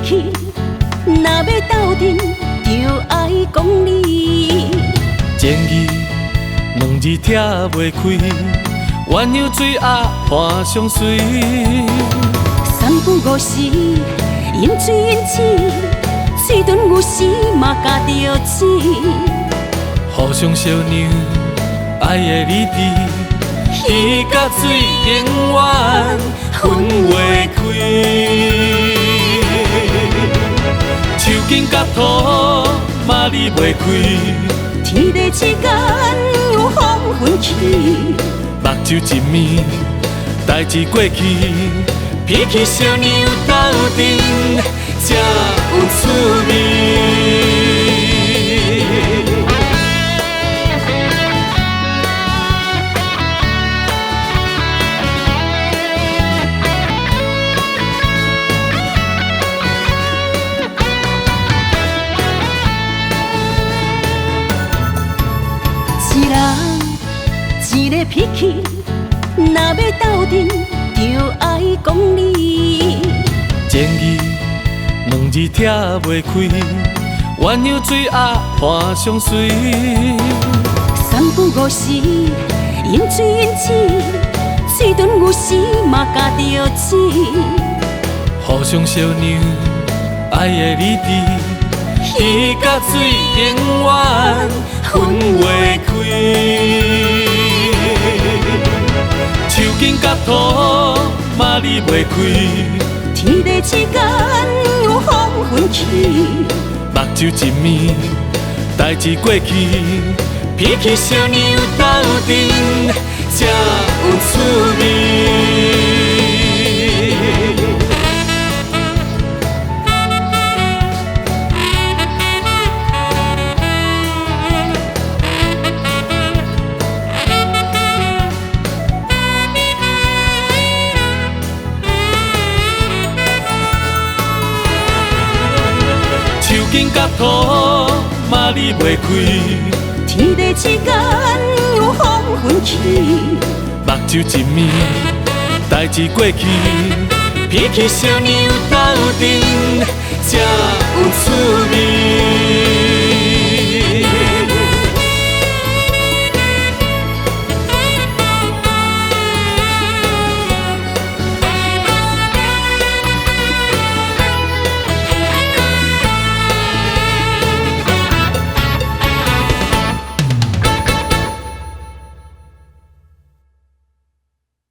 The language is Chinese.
气，若要斗阵，就爱讲理。情义两字拆袂开，鸳鸯水鸭伴相随。三不五时，饮水饮醒，嘴唇有时嘛加着舌。互相相让，爱的理智，鱼甲水永远分袂开。手筋甲土嘛离袂开，天地之间有风分起，目睭一暝，代志过去，脾气小娘斗阵才有趣味。一人一个脾气，若要斗阵，就爱讲理。情义两字拆袂开，鸳鸯水鸭伴相随。三不五时，饮水饮醒，嘴唇有时嘛加着舌。互相相让，爱的理智，鱼甲水永远分袂开。手筋甲土嘛离袂开，天地之间有风分起，目睭一暝，代志过去，脾气小娘斗阵才有趣味。手筋甲土嘛离袂开，天地之间有风分起，目睭一暝，代志过去，脾气小娘斗阵才有趣味。